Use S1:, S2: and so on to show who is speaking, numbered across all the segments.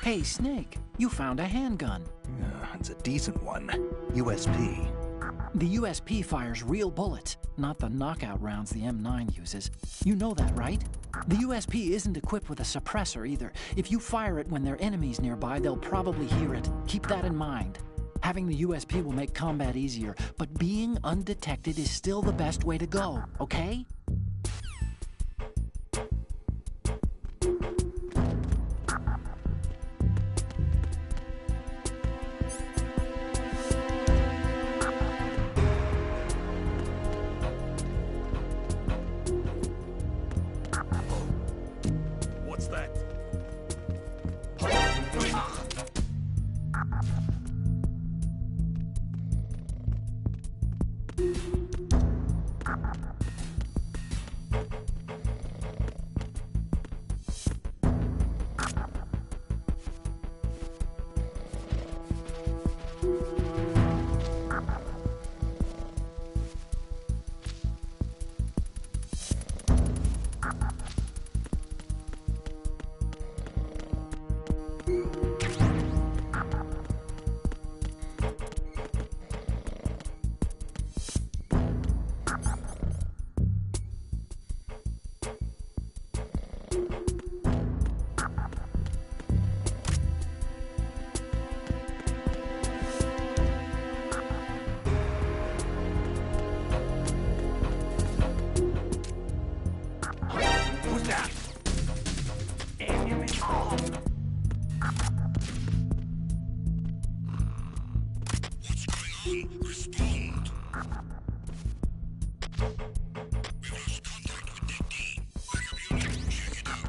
S1: Hey, Snake, you found a handgun.
S2: It's a decent one. USP.
S1: The USP fires real bullets, not the knockout rounds the M9 uses. You know that, right? The USP isn't equipped with a suppressor either. If you fire it when there are enemies nearby, they'll probably hear it. Keep that in mind. Having the USP will make combat easier, but being undetected is still the best way to go, okay?
S3: What's that? Who's that? Enemy.
S4: What's going on? Respond. We've lost contact with Deck D. Backup unit, check it out.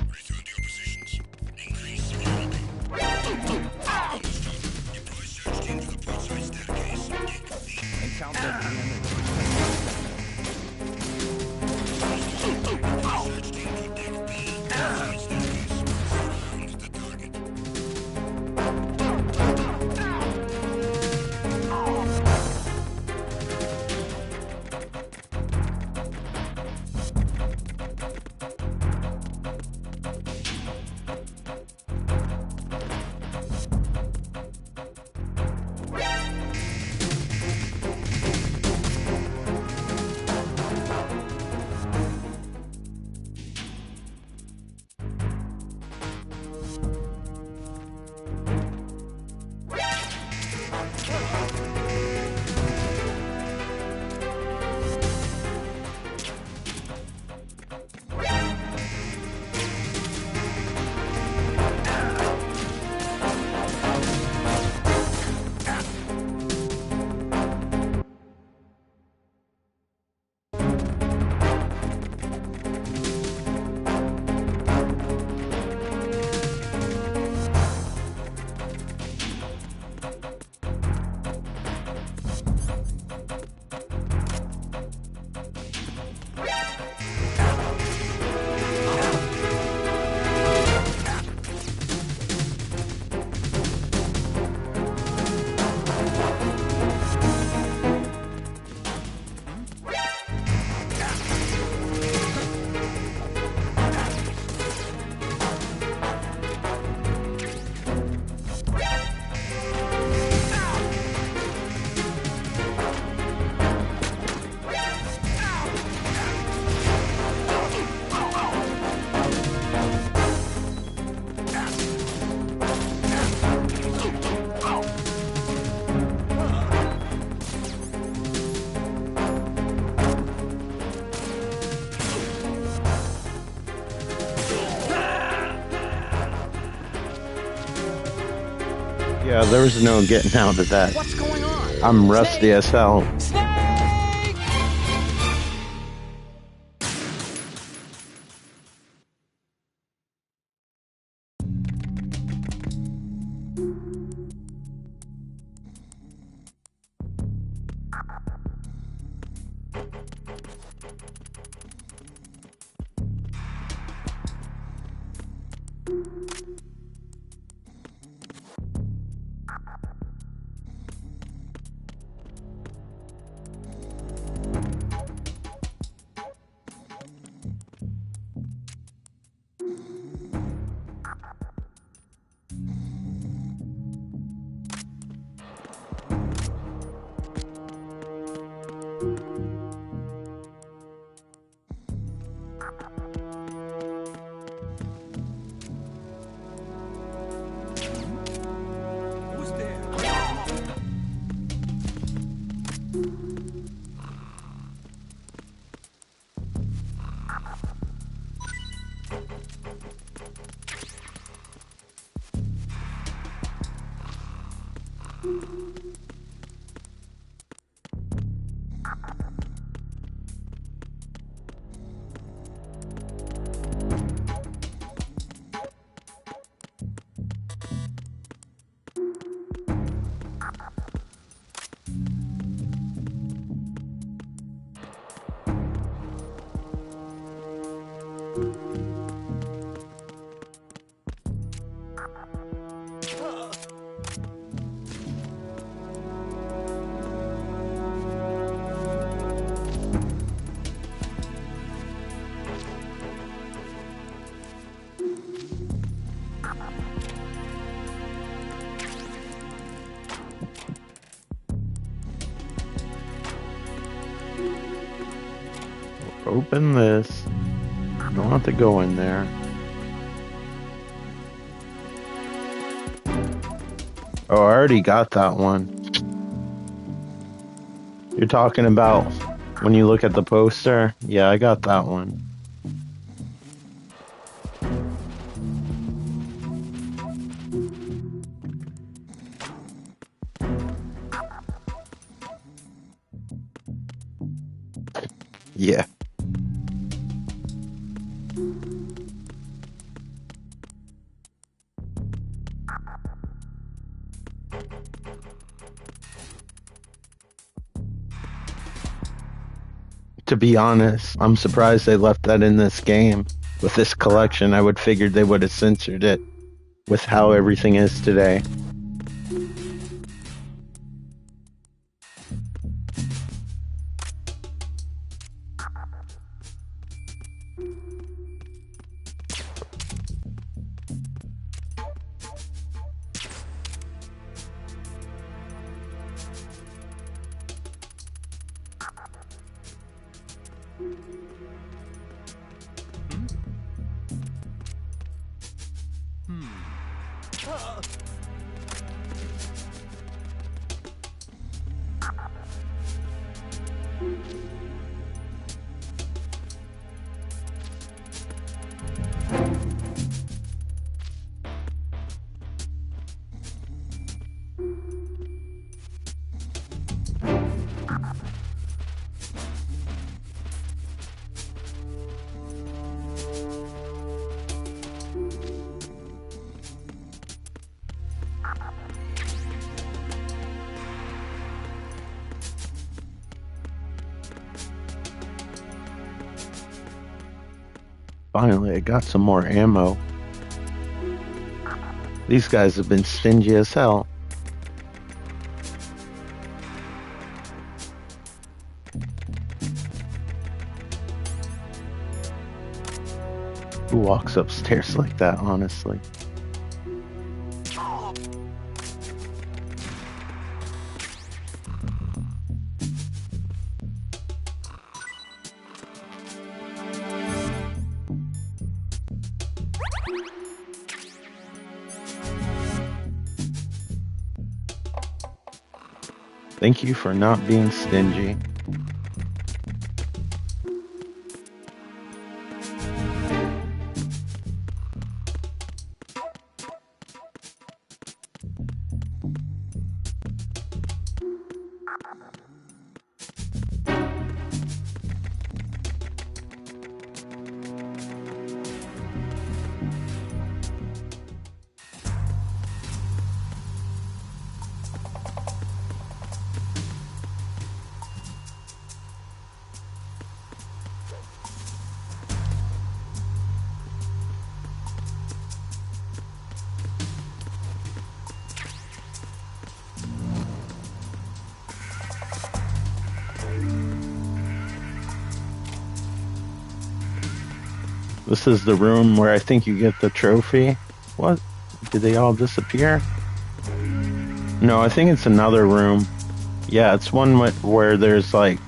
S4: Return to your positions. Increase security. Understood. Deploy search team to the portside staircase. Take the lead.
S2: Encounter the enemy.
S4: Deploy search team to Deck B. Portside staircase. Surround the target.
S5: Yeah, there was no getting out of that.
S1: What's going on?
S5: I'm rusty as hell.
S1: Snake!
S3: Who's there?
S5: Open this. You don't have to go in there. Oh, I already got that one. You're talking about when you look at the poster? Yeah, I got that one. Yeah. To be honest, I'm surprised they left that in this game. With this collection, I would figured they would have censored it with how everything is today. Finally, I got some more ammo. These guys have been stingy as hell. Who walks upstairs like that, honestly? Thank you for not being stingy. This is the room where I think you get the trophy. What? Did they all disappear? No, I think it's another room. Yeah, it's one where there's like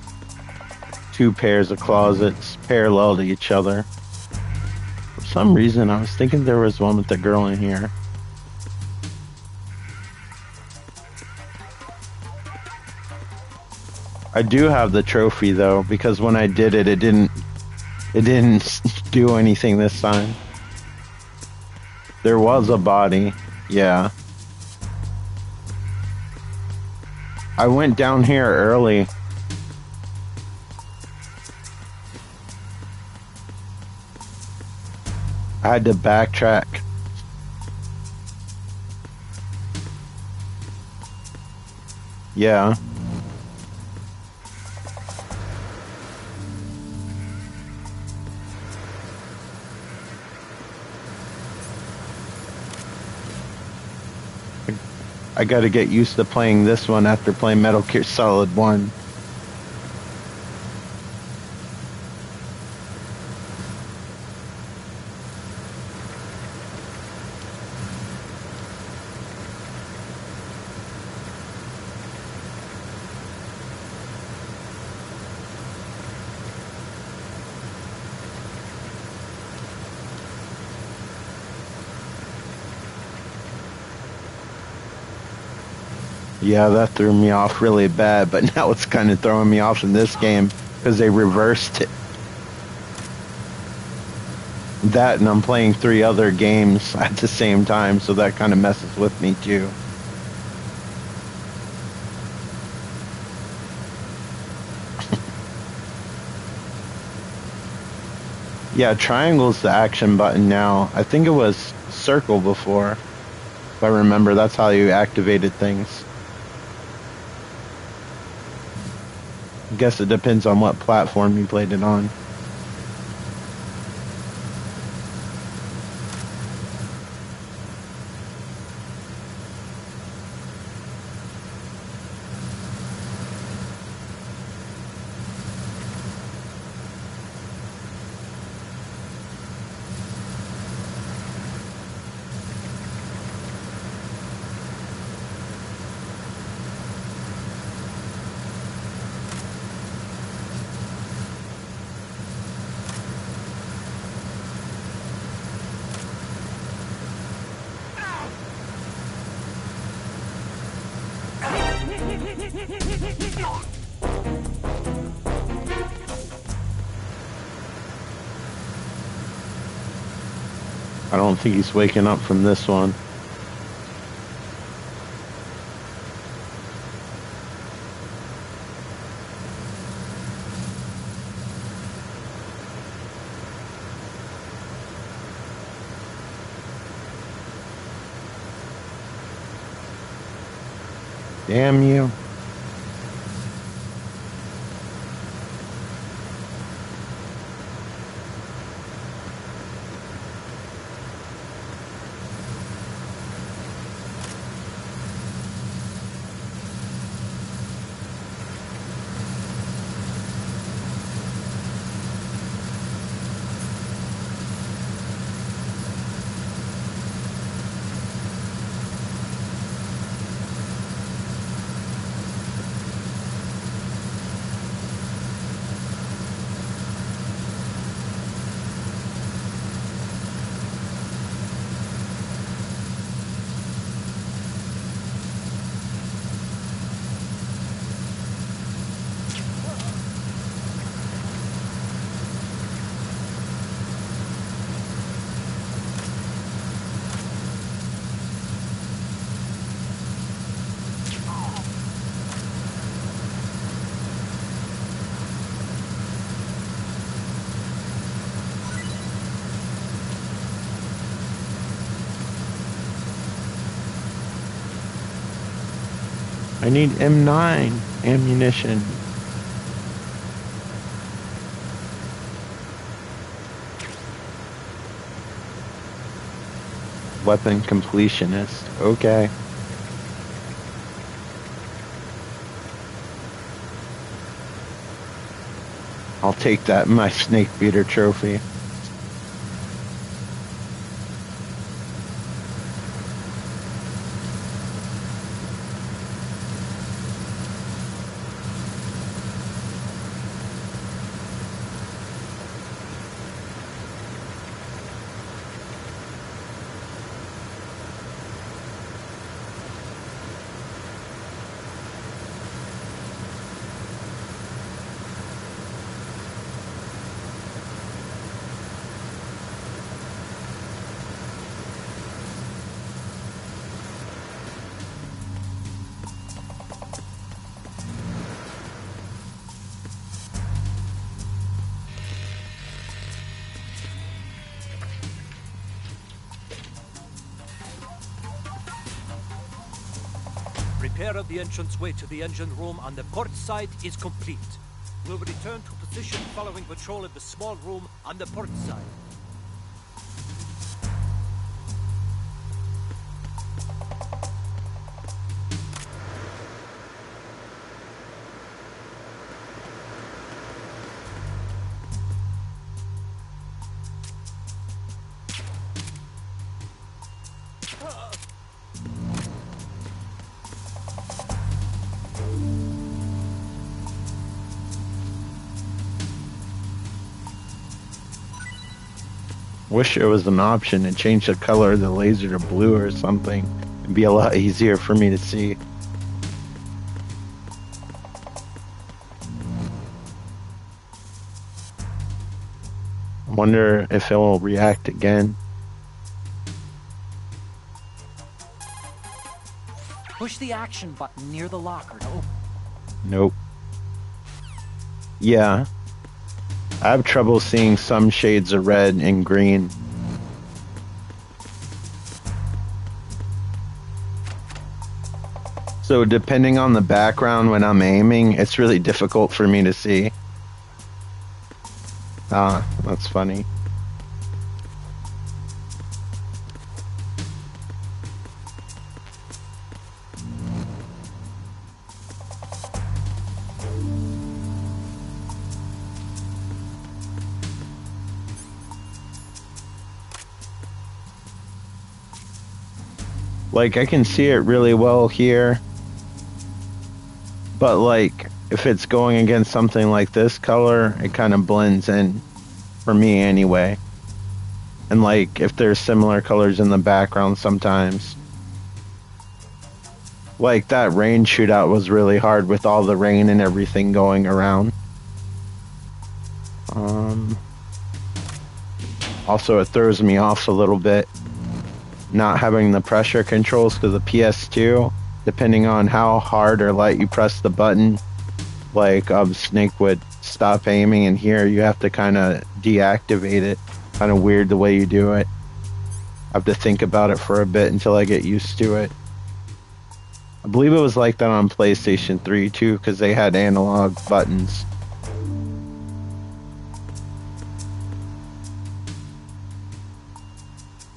S5: 2 pairs of closets parallel to each other. For some reason, I was thinking there was one with the girl in here. I do have the trophy though, because when I did it, it didn't do anything this time. There was a body, yeah. I went down here early. I had to backtrack. Yeah. I gotta get used to playing this one after playing Metal Gear Solid 1. Yeah, that threw me off really bad, but now it's kind of throwing me off in this game because they reversed it. That, and I'm playing 3 other games at the same time, so that kind of messes with me too. Yeah, triangle's the action button now. I think it was circle before. If I remember, that's how you activated things. I guess it depends on what platform you played it on. I don't think he's waking up from this one. Damn you. I need M9 ammunition. Weapon completionist. Okay. I'll take that in my snake beater trophy.
S6: repair of the entranceway to the engine room on the port side is complete. We'll return to position following patrol of the small room on the port side.
S5: Wish there was an option to change the color of the laser to blue or something. It'd be a lot easier for me to see. I wonder if it will react again.
S1: Push the action button near the locker to open.
S5: Nope. Yeah. I have trouble seeing some shades of red and green. So depending on the background when I'm aiming, it's really difficult for me to see. Ah, that's funny. Like, I can see it really well here. But, like, if it's going against something like this color, it kind of blends in. For me, anyway. And, like, if there's similar colors in the background sometimes. Like, that rain shootout was really hard with all the rain and everything going around. Also, it throws me off a little bit. Not having the pressure controls to the PS2, depending on how hard or light you press the button, like Snake would stop aiming, and here you have to kind of deactivate it. Kind of weird the way you do it. I have to think about it for a bit until I get used to it. I believe it was like that on PlayStation 3 too, because they had analog buttons.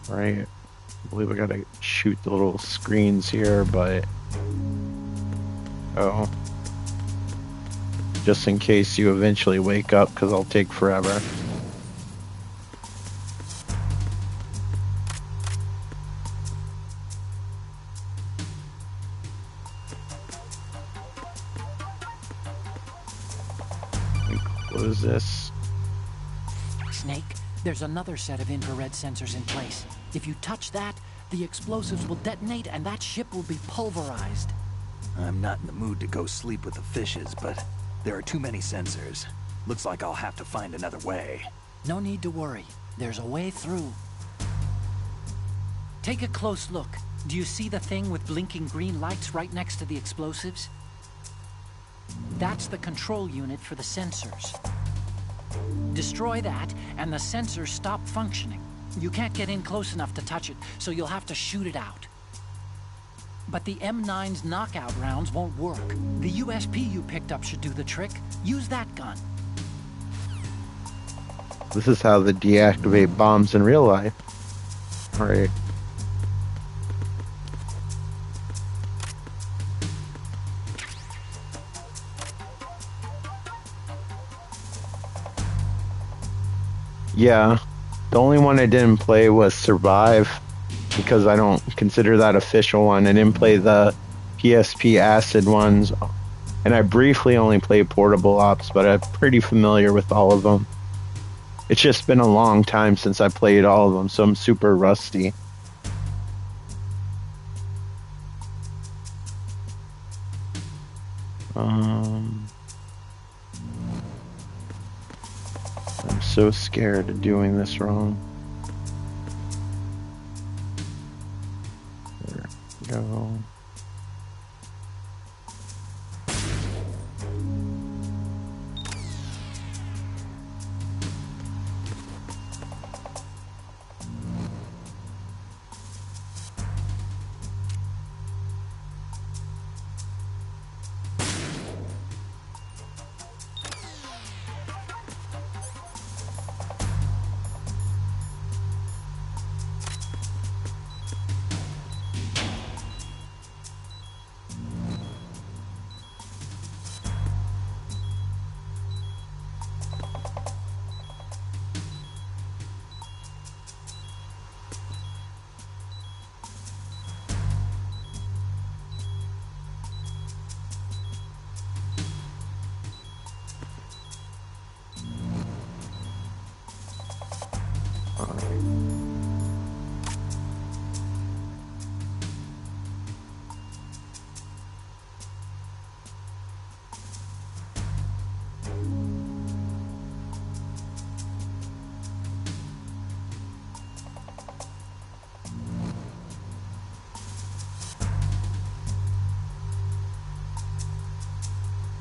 S5: Right. I believe I gotta shoot the little screens here, but oh, just in case you eventually wake up, because I'll take forever. Close this.
S1: Snake, there's another set of infrared sensors in place. If you touch that, the explosives will detonate and that ship will be pulverized.
S2: I'm not in the mood to go sleep with the fishes, but there are too many sensors. Looks like I'll have to find another way.
S1: No need to worry. There's a way through. Take a close look. Do you see the thing with blinking green lights right next to the explosives? That's the control unit for the sensors. Destroy that, and the sensors stop functioning. You can't get in close enough to touch it, so you'll have to shoot it out. But the M9's knockout rounds won't work. The USP you picked up should do the trick. Use that gun.
S5: This is how they deactivate bombs in real life. Alright. Yeah. The only one I didn't play was Survive, because I don't consider that official one. I didn't play the PSP Acid ones, and I briefly only played Portable Ops, but I'm pretty familiar with all of them. It's just been a long time since I played all of them, so I'm super rusty. I'm so scared of doing this wrong. There we go.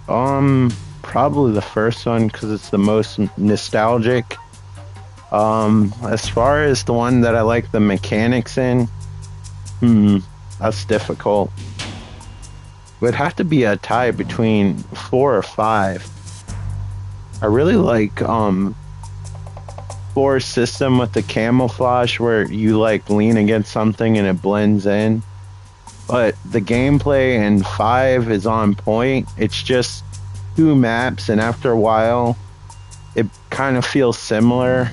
S5: Probably the first one because it's the most nostalgic. As far as the one that I like the mechanics in, that's difficult. It would have to be a tie between 4 or 5. I really like 4's system with the camouflage where you like lean against something and it blends in. But the gameplay in 5 is on point. It's just 2 maps, and after a while it kind of feels similar,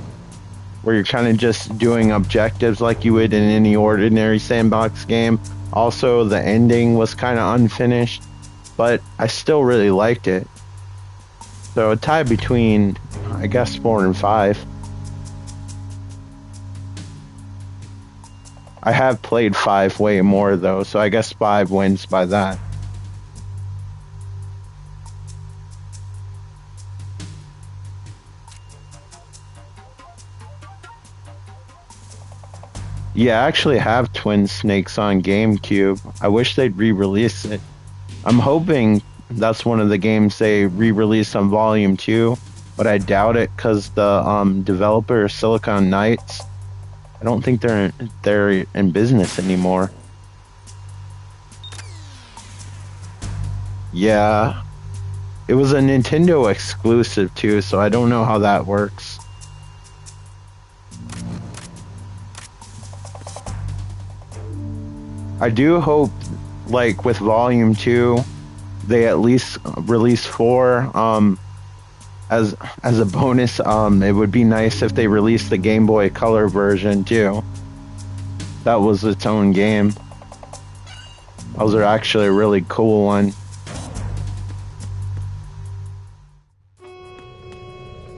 S5: where you're kind of just doing objectives like you would in any ordinary sandbox game. Also, the ending was kind of unfinished, but I still really liked it. So a tie between, I guess, 4 and 5. I have played 5 way more though, so I guess 5 wins by that. Yeah, I actually have Twin Snakes on GameCube. I wish they'd re-release it. I'm hoping that's one of the games they re-release on Volume 2, but I doubt it because the developer, Silicon Knights, I don't think they're in business anymore. Yeah, it was a Nintendo exclusive too, so I don't know how that works. I do hope, like with Volume 2, they at least release 4 as a bonus. It would be nice if they released the Game Boy Color version too. That was its own game. Those are actually a really cool one.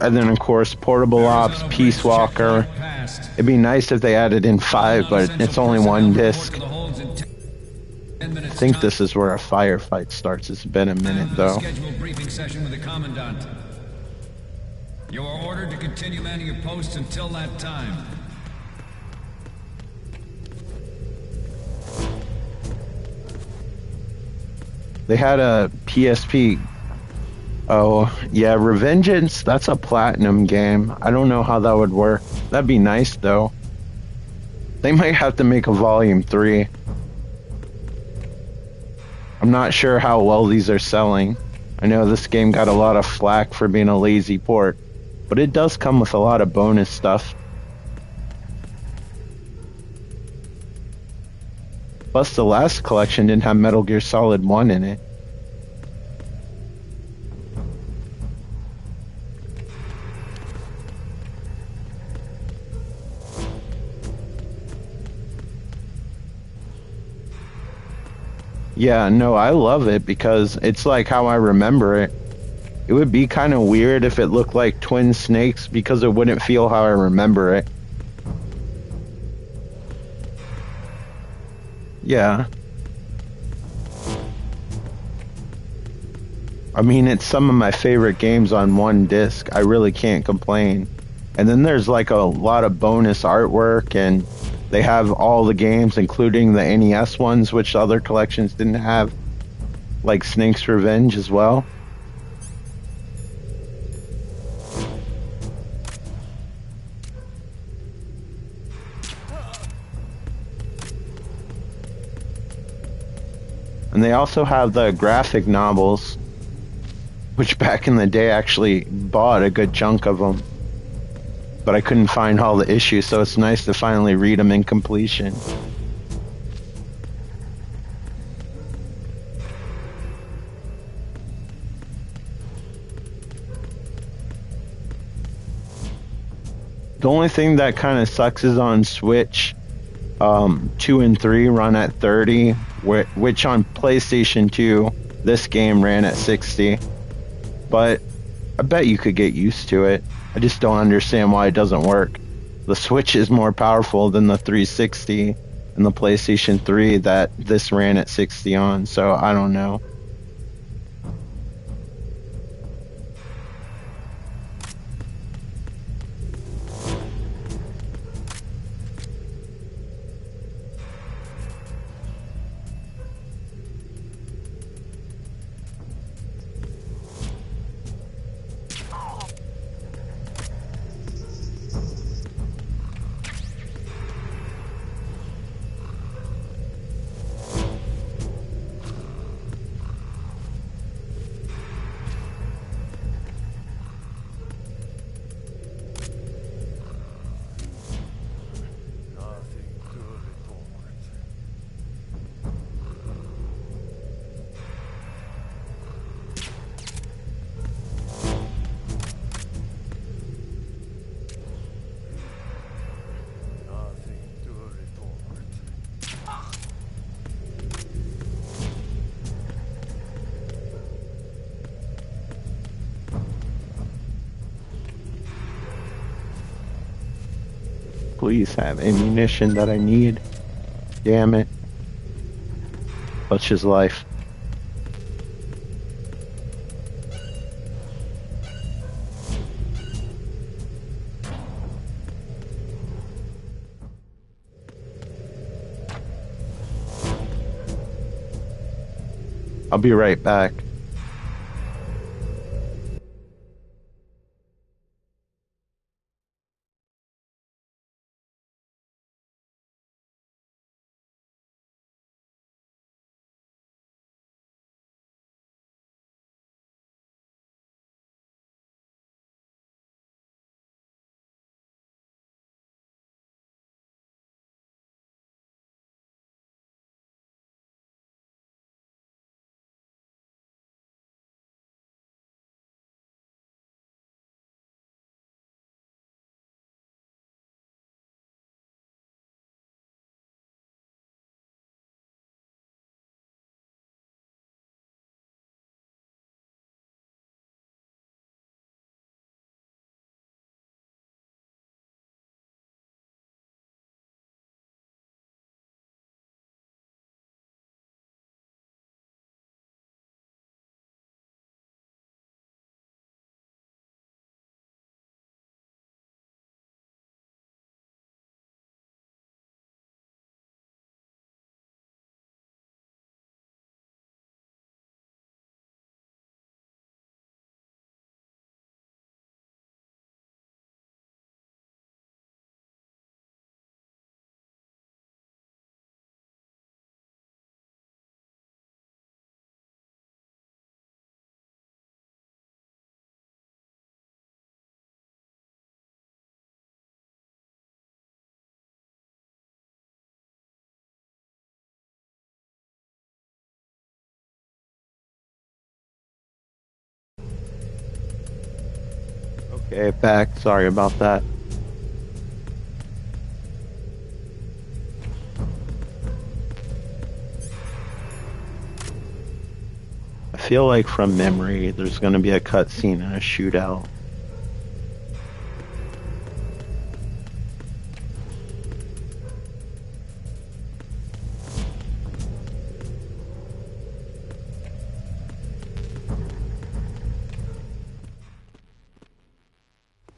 S5: And then of course Portable Ops, Peace Walker. It'd be nice if they added in 5, but it's only 1 disc. I think this is where a firefight starts. It's been a minute though.
S7: Scheduled briefing session with the Commandant. You are ordered to continue manning your posts until that time.
S5: They had a PSP. Oh, yeah, Revengeance, that's a platinum game. I don't know how that would work. That'd be nice though. They might have to make a Volume 3. I'm not sure how well these are selling. I know this game got a lot of flack for being a lazy port, but it does come with a lot of bonus stuff. Plus, the last collection didn't have Metal Gear Solid 1 in it. Yeah, no, I love it because it's like how I remember it. It would be kind of weird if it looked like Twin Snakes because it wouldn't feel how I remember it. Yeah. I mean, it's some of my favorite games on 1 disc. I really can't complain. And then there's like a lot of bonus artwork, and they have all the games, including the NES ones, which other collections didn't have, like Snake's Revenge as well. And they also have the graphic novels, which back in the day I actually bought a good chunk of them. But I couldn't find all the issues, so it's nice to finally read them in completion. The only thing that kind of sucks is on Switch, 2 and 3 run at 30, which on PlayStation 2, this game ran at 60. But I bet you could get used to it. I just don't understand why it doesn't work. The Switch is more powerful than the 360 and the PlayStation 3 that this ran at 60 on, so I don't know. Please have ammunition that I need. Damn it. Such is life. I'll be right back. Okay, back. Sorry about that. I feel like from memory, there's going to be a cutscene and a shootout.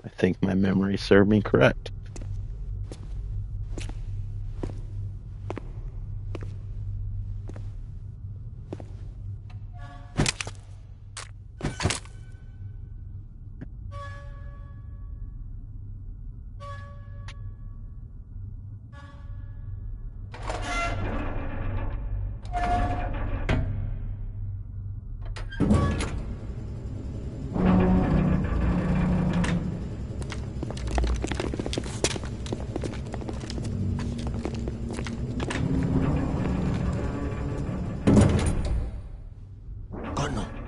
S5: I think my memory served me correct.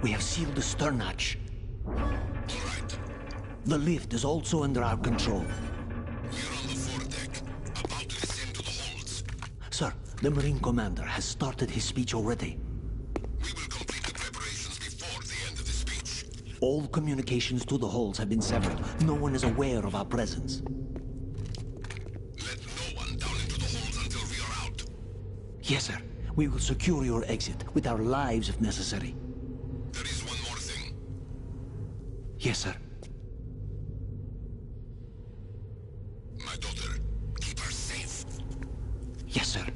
S8: We have sealed the stern hatch.
S4: All right.
S8: The lift is also under our control.
S4: We're on the foredeck, about to descend to the holds.
S8: Sir, the Marine Commander has started his speech already.
S4: We will complete the preparations before the end of the speech.
S8: All communications to the holds have been severed. No one is aware of our presence.
S4: Let no one down into the holds until we are out.
S8: Yes, sir. We will secure your exit, with our lives if necessary.
S4: There is one more thing.
S8: Yes, sir.
S4: My daughter, keep her safe.
S8: Yes, sir.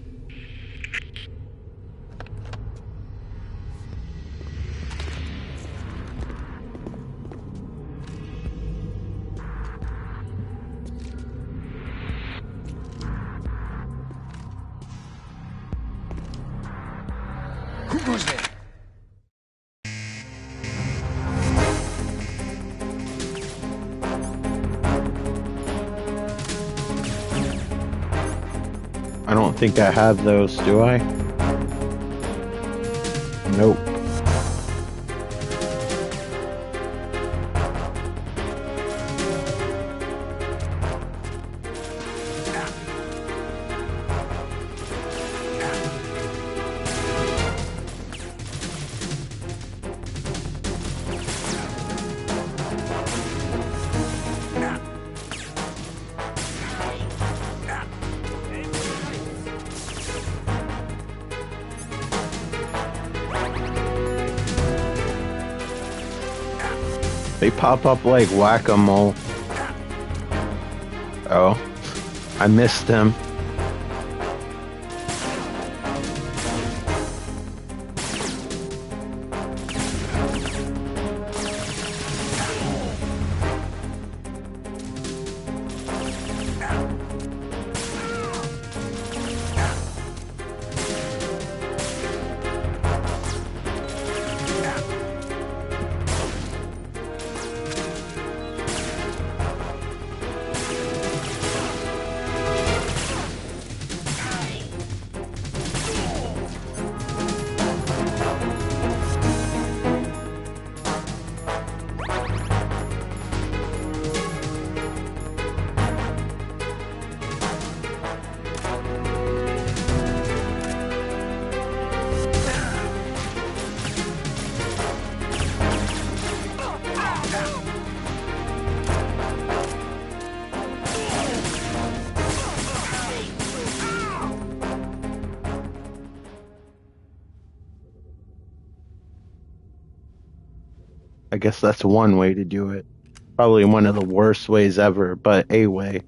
S8: Who goes there?
S5: I don't think I have those, do I? Nope. pop up like whack-a-mole. Oh, I missed him. I guess that's one way to do it. Probably one of the worst ways ever, but a way.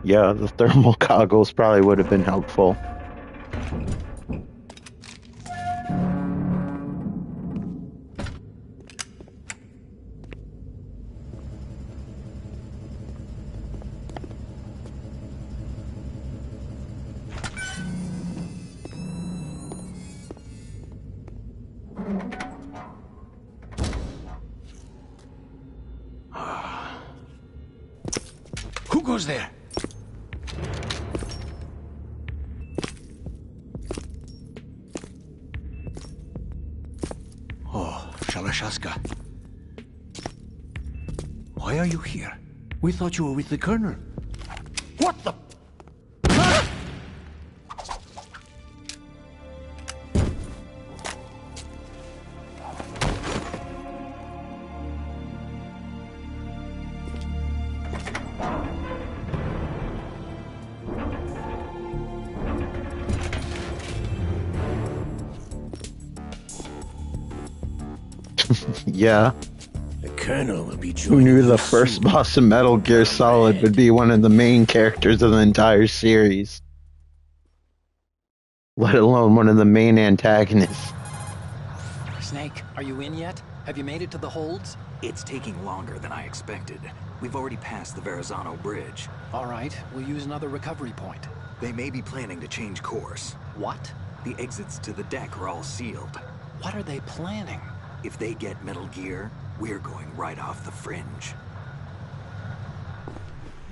S5: Yeah, the thermal goggles probably would have been helpful.
S8: Who goes there? Oh, Shalashaska. Why are you here? We thought you were with the Colonel. What the?
S5: Yeah.
S8: The Colonel will be
S5: Who
S8: joining
S5: knew the
S8: you
S5: first
S8: soon.
S5: boss of Metal Gear Solid would be one of the main characters of the entire series? Let alone one of the main antagonists.
S1: Snake, are you in yet? Have you made it to the holds?
S2: It's taking longer than I expected. We've already passed the Verrazano Bridge.
S1: All right, we'll use another recovery point.
S2: They may be planning to change course.
S1: What?
S2: The exits to the deck are all sealed.
S1: What are they planning?
S2: If they get Metal Gear, we're going right off the fringe.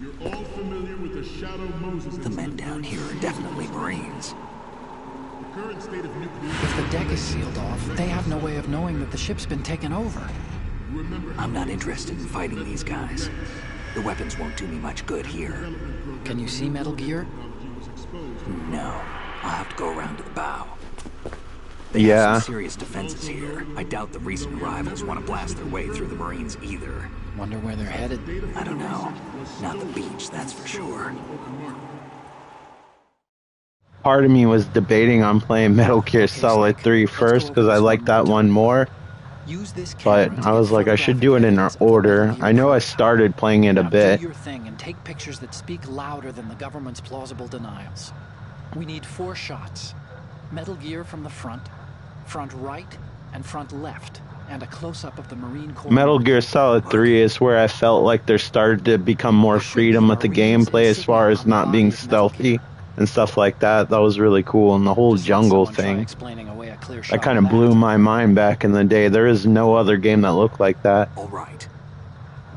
S4: You're all familiar with the Shadow Moses
S2: The men
S4: incident
S2: down here are definitely Marines.
S4: The current state of nuclear...
S1: If the deck is sealed off, they have no way of knowing that the ship's been taken over.
S2: I'm not interested in fighting these guys. The weapons won't do me much good here.
S1: Can you see Metal Gear?
S2: No, I'll have to go around to the bow. They
S5: Yeah.
S2: have some serious defenses here. I doubt the recent arrivals want to blast their way through the Marines either.
S1: Wonder where they're headed.
S2: I don't know. Not the beach, that's for sure.
S5: Part of me was debating on playing Metal Gear Solid 3 first because I like that one more,
S1: Use this camera
S5: but
S1: to
S5: I was
S1: get
S5: like, I should
S1: photographic
S5: do it in
S1: evidence of
S5: order.
S1: Metal Gear
S5: I know I
S1: Solid.
S5: started playing it a
S1: Now
S5: bit.
S1: do your thing and take pictures that speak louder than the government's plausible denials. We need 4 shots. Metal Gear from the front right, and front left, and a close-up of the Marine Corps.
S5: Metal Gear Solid 3 is where I felt like there started to become more freedom with the gameplay as far as not being stealthy and stuff like that. That was really cool, and the whole
S1: Just let
S5: jungle
S1: someone try
S5: thing.
S1: explaining away a clear
S5: That
S1: shot
S5: kind
S1: of
S5: of blew
S1: that.
S5: my mind back in the day. There is no other game that looked like that.
S2: All right,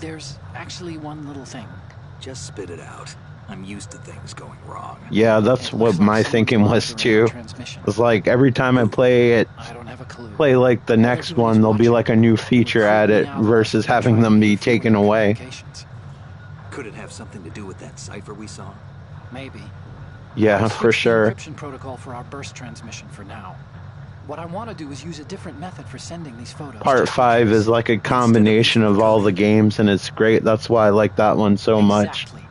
S1: There's actually one little thing.
S2: just spit it out. I'm used to things going wrong.
S5: Yeah, that's
S1: It
S5: what
S1: looks like
S5: my
S1: someone's
S5: thinking was
S1: monitoring
S5: too.
S1: the transmission.
S5: It's like every time I play it,
S1: I don't have a clue.
S5: play like the next one, there'll be like a new feature added versus having them be taken away.
S2: Could it have something to do with that cipher we saw?
S1: Maybe.
S5: Yeah,
S1: I'll
S5: for
S1: switch the
S5: sure.
S1: encryption protocol for our burst transmission for now. What I want to do is use a different method for sending these photos.
S5: Part 5 is like a combination of all the games, and it's great. That's why I like that one so much.
S1: Exactly.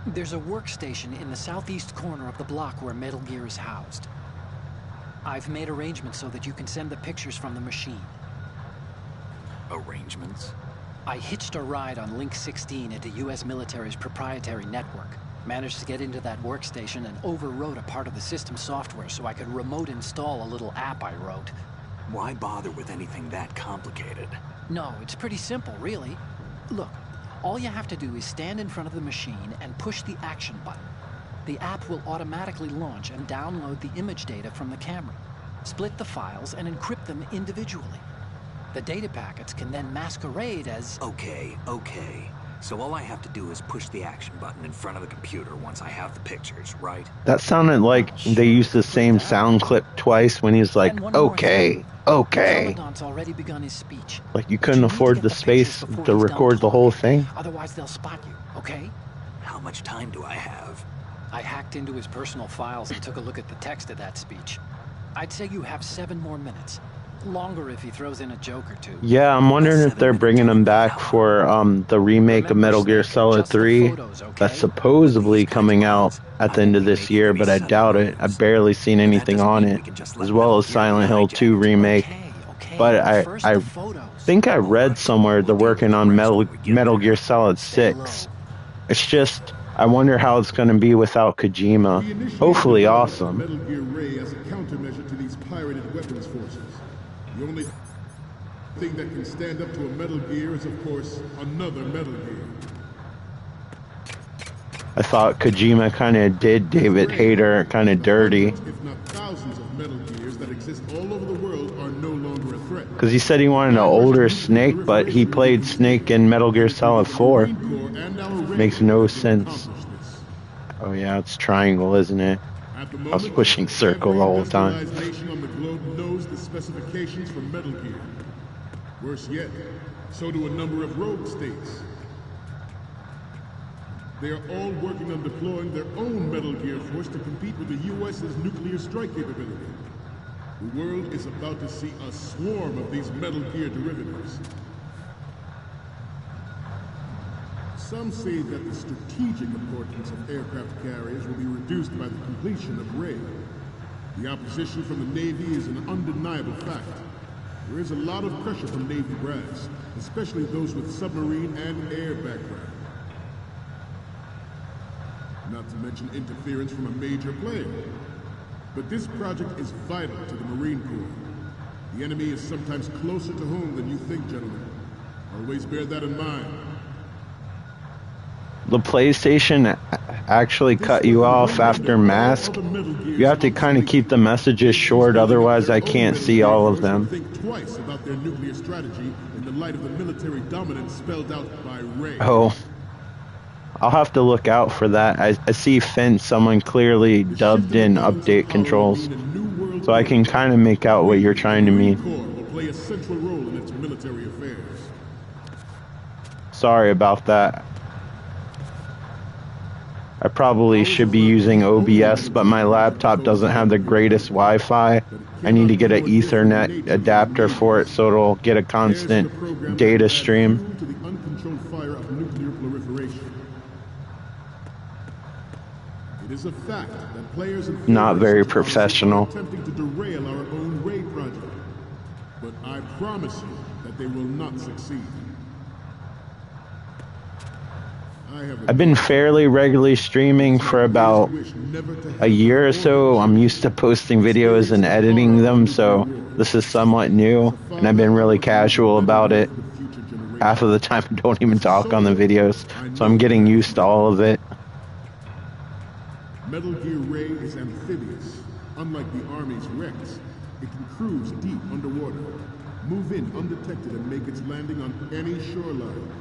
S1: There's a workstation in the southeast corner of the block where Metal Gear is housed. I've made arrangements so that you can send the pictures from the machine.
S2: Arrangements?
S1: I hitched a ride on Link 16 into U.S. military's proprietary network. Managed to get into that workstation and overwrote a part of the system software so I could remote install a little app I wrote.
S2: Why bother with anything that complicated?
S1: No, it's pretty simple, really. Look, all you have to do is stand in front of the machine and push the action button. The app will automatically launch and download the image data from the camera, split the files, and encrypt them individually. The data packets can then masquerade as...
S2: Okay. So all I have to do is push the action button in front of the computer once I have the pictures, right?
S5: That sounded like they used the same sound clip twice when he's like, okay.
S1: Commandant's already begun his speech.
S5: Like you couldn't afford the space to record the whole thing?
S1: Otherwise they'll spot you, okay?
S2: How much time do I have?
S1: I hacked into his personal files and took a look at the text of that speech. I'd say you have 7 more minutes. Longer if he throws in a joke or two.
S5: Yeah, I'm wondering if they're bringing him back for the remake of Metal Gear Solid 3 that's supposedly coming out at the end of this year, but I doubt it. I've barely seen anything on it, as well as Silent Hill 2 remake. But I think I read somewhere they're working on Metal Gear Solid 6. It's just, I wonder how it's going to be without Kojima. Hopefully awesome.
S4: Metal Gear Ray as a countermeasure to these pirated weapons forces. The only thing that can stand up to a Metal Gear is, of course, another Metal Gear.
S5: I thought Kojima kind of did David Hayter kind of dirty.
S4: If not thousands of Metal Gears that exist all over the world are no longer a threat.
S5: Because he said he wanted an older Snake, but he played Snake in Metal Gear Solid 4. Makes no sense. Oh yeah, it's triangle, isn't it? I was pushing circle the whole time.
S4: Nation on the globe knows the specifications for Metal Gear. Worse yet, so do a number of rogue states. They are all working on deploying their own Metal Gear force to compete with the U.S.'s nuclear strike capability. The world is about to see a swarm of these Metal Gear derivatives. Some say that the strategic importance of aircraft carriers will be reduced by the completion of Ray. The opposition from the Navy is an undeniable fact. There is a lot of pressure from Navy brass, especially those with submarine and air background. Not to mention interference from a major player. But this project is vital to the Marine Corps. The enemy is sometimes closer to home than you think, gentlemen. Always bear that in mind.
S5: The PlayStation actually cut you off after Mask. You have to kind of keep the messages short, otherwise I can't see all of them.
S4: Think twice about their nuclear strategy in the light of the military dominance spelled out by Ray.
S5: Oh, I'll have to look out for that. I see Fence, someone clearly dubbed in update controls, so I can kind of make out what you're trying to mean.
S4: Will play a central role in its military affairs.
S5: Sorry about that. I probably should be using OBS, but my laptop doesn't have the greatest Wi-Fi. I need to get an Ethernet adapter for it so it'll get a constant data stream.
S4: To the uncontrolled fire of nuclear proliferation. It is a fact that players and
S5: Not very professional.
S4: are attempting to derail our own Ray project. But I promise you that they will not succeed.
S5: I've been fairly regularly streaming for about a year or so. I'm used to posting videos and editing them, so this is somewhat new, and I've been really casual about it. Half of the time I don't even talk on the videos, so I'm getting used to all of it.
S4: Metal Gear Ray is amphibious. Unlike the Army's Rex, it can cruise deep underwater, move in undetected, and make its landing on any shoreline.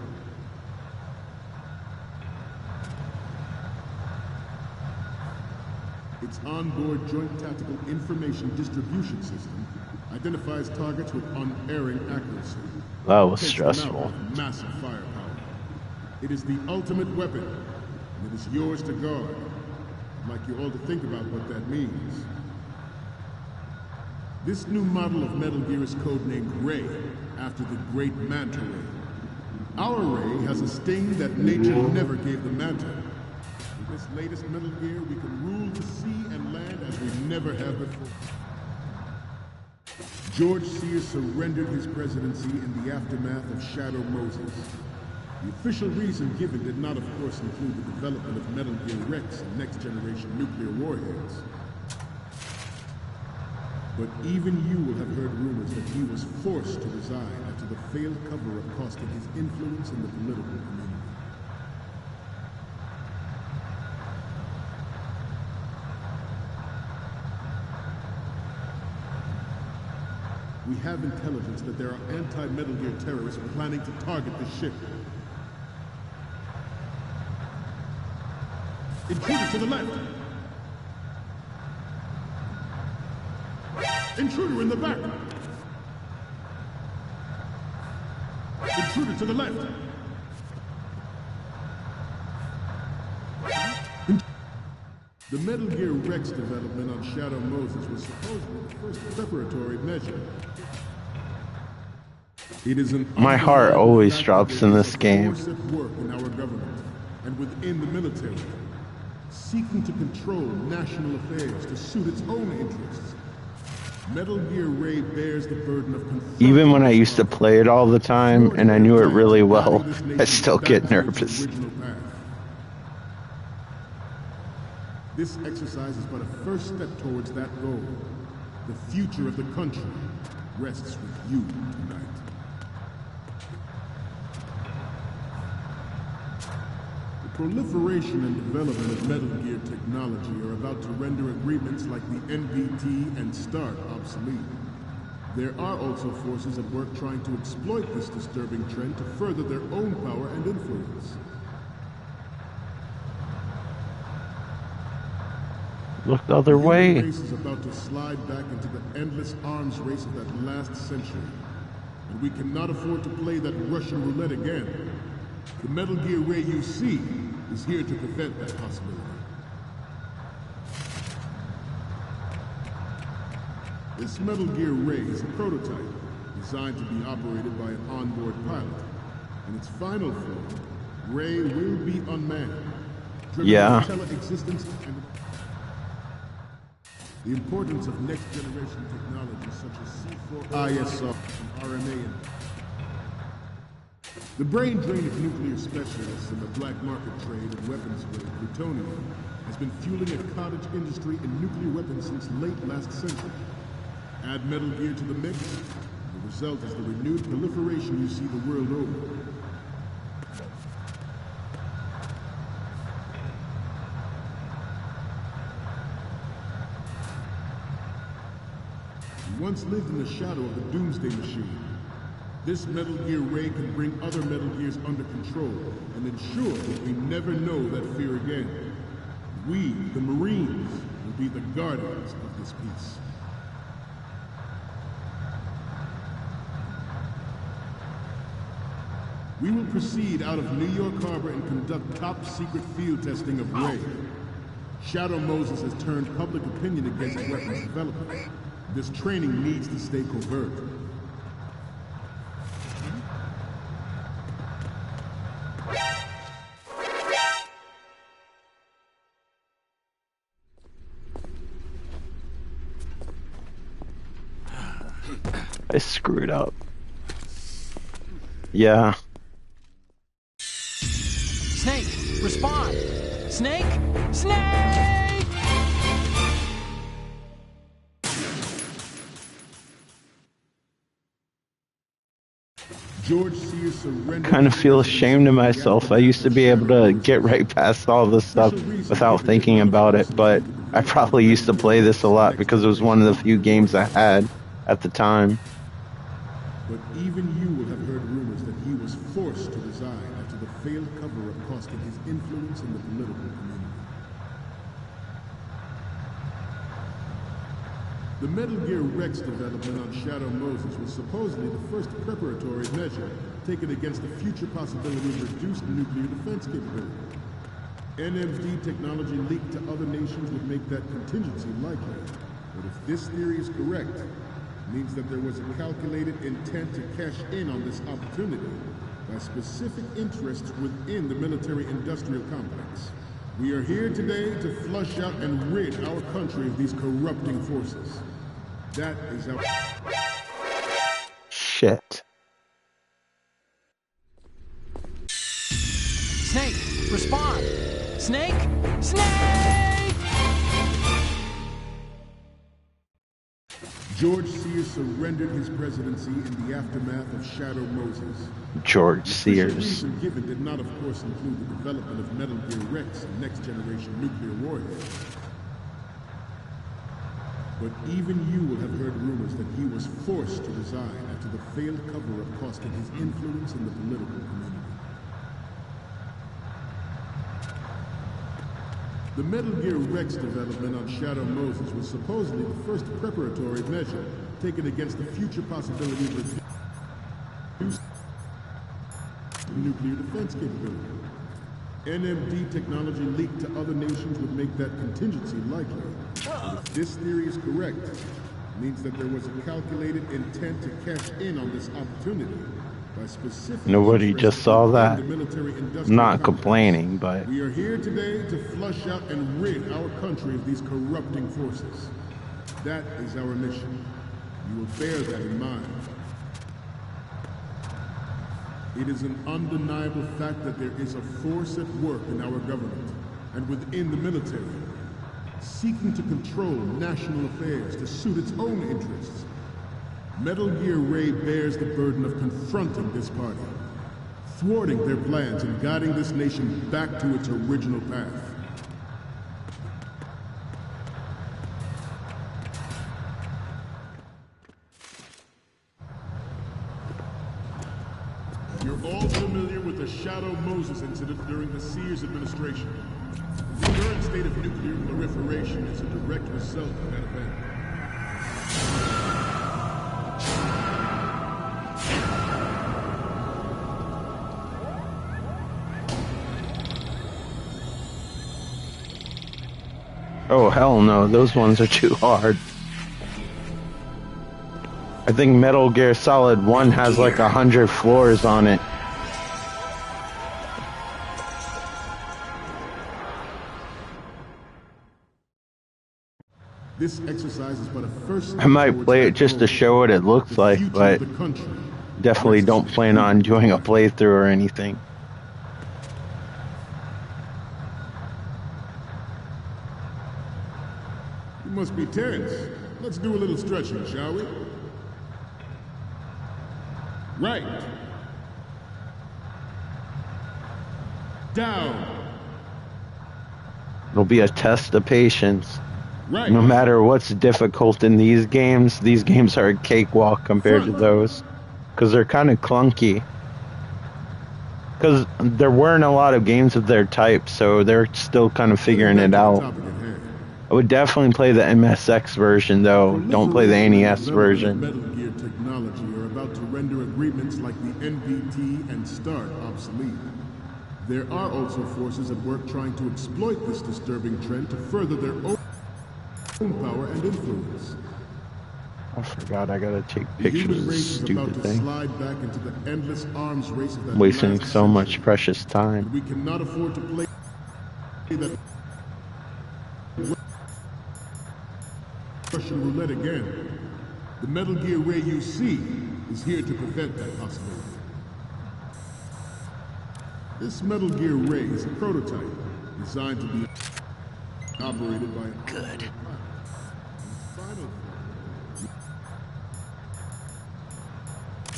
S4: Its onboard Joint Tactical Information Distribution System identifies targets with unerring accuracy.
S5: That was
S4: Takes them out
S5: stressful.
S4: with massive firepower. It is the ultimate weapon, and it is yours to guard. I'd like you all to think about what that means. This new model of Metal Gear is codenamed Ray, after the great Manta Ray. Our Ray has a sting that nature never gave the Manta. With this latest Metal Gear, we can rule the sea and land as we never have before. George Sears surrendered his presidency in the aftermath of Shadow Moses. The official reason given did not, of course, include the development of Metal Gear Rex and next-generation nuclear warheads. But even you will have heard rumors that he was forced to resign after the failed cover-up cost him his influence in the political community. We have intelligence that there are anti-Metal Gear terrorists planning to target the ship. Intruder to the left! Intruder in the back! Intruder to the left! The Metal Gear Rex development on Shadow Moses was supposedly the first preparatory measure. It is
S5: My heart always drops in this game.
S4: Force at work in our government and within the military, seeking to control national affairs to suit its own interests. Metal Gear Ray bears the burden of confronting. Even when I used to play it all the time and I knew it really well, I still get nervous. This exercise is but a first step towards that goal. The future of the country rests with you tonight. The proliferation and development of Metal Gear technology are about to render agreements like the NPT and START obsolete. There are also forces at work trying to exploit this disturbing trend to further their own power and influence.
S5: Look the other way.
S4: The race is about to slide back into the endless arms race of that last century. And we cannot afford to play that Russian roulette again. The Metal Gear Ray you see is here to prevent that possibility. This Metal Gear Ray is a prototype designed to be operated by an onboard pilot. In its final form, Ray will be unmanned.
S5: Yeah.
S4: Tele-existence and the importance of next-generation technologies such as C4 ISR and RMA. The brain drain of nuclear specialists and the black market trade in weapons-grade plutonium has been fueling a cottage industry in nuclear weapons since late last century. Add Metal Gear to the mix, and the result is the renewed proliferation you see the world over. Once lived in the shadow of the Doomsday Machine. This Metal Gear Ray can bring other Metal Gears under control and ensure that we never know that fear again. We, the Marines, will be the guardians of this peace. We will proceed out of New York Harbor and conduct top-secret field testing of Ray. Shadow Moses has turned public opinion against weapons development. This training needs to stay covert.
S5: I screwed up. Yeah.
S1: Snake, respond! Snake! Snake!
S4: George Sears surrendered.
S5: Kind of feel ashamed of myself. I used to be able to get right past all this stuff without thinking about it, but I probably used to play this a lot because it was one of the few games I had at the time.
S4: But even you will have heard rumors that he was forced to resign after the failed cover-up cost him his influence in the political community. The Metal Gear Rex development on Shadow Moses was supposedly the first preparatory measure taken against the future possibility of reduced nuclear defense capability. NMD technology leaked to other nations would make that contingency likely. But if this theory is correct, it means that there was a calculated intent to cash in on this opportunity by specific interests within the military-industrial complex. We are here today to flush out and rid our country of these corrupting forces. That is our...
S5: shit.
S1: Snake, respond! Snake! Snake!
S4: George Sears surrendered his presidency in the aftermath of Shadow Moses.
S5: George
S4: The
S5: Sears.
S4: reason given did not, of course, include the development of Metal Gear Rex and next-generation nuclear warheads. But even you will have heard rumors that he was forced to resign after the failed cover-up costing his influence in the political community. The Metal Gear Rex development on Shadow Moses was supposedly the first preparatory measure taken against the future possibility of reduced nuclear defense capability. NMD technology leaked to other nations would make that contingency likely. But if this theory is correct, it means that there was a calculated intent to cash in on this opportunity by specific...
S5: Nobody just saw that.
S4: the military-industrial
S5: I'm not
S4: complex.
S5: complaining, but
S4: We are here today to flush out and rid our country of these corrupting forces. That is our mission. You will bear that in mind. It is an undeniable fact that there is a force at work in our government and within the military, seeking to control national affairs to suit its own interests. Metal Gear Ray bears the burden of confronting this party, thwarting their plans and guiding this nation back to its original path. You're all familiar with the Shadow Moses incident during the Sears administration. The current state of nuclear proliferation is a direct result of that event.
S5: oh hell no, those ones are too hard. I think Metal Gear Solid 1 has like 100 floors on it.
S4: This exercise is but a first
S5: I might play it just to show what it looks like, but definitely don't plan on doing a playthrough or anything.
S4: You must be tense. Let's do a little stretching, shall we? Right. Down.
S5: It'll be a test of patience.
S4: Right.
S5: No matter what's difficult in these games are a cakewalk compared to those. Because they're kind of clunky. Because there weren't a lot of games of their type, so they're still kind of figuring it out. I would definitely play the MSX version, though. Don't play the NES version.
S4: Metal Gear technology are about to render agreements like the NPT and START obsolete. There are also forces at work trying to exploit this disturbing trend to further their own power and influence.
S5: I forgot I gotta take
S4: The
S5: pictures
S4: human
S5: of
S4: race
S5: this
S4: is about
S5: stupid
S4: to
S5: thing.
S4: slide back into the endless arms race of that
S5: Wasting
S4: last
S5: so much
S4: century.
S5: precious time.
S4: We cannot afford to play that Russian roulette again. The Metal Gear Ray you see is here to prevent that possibility. This Metal Gear Ray is a prototype designed to be operated by a
S8: Good.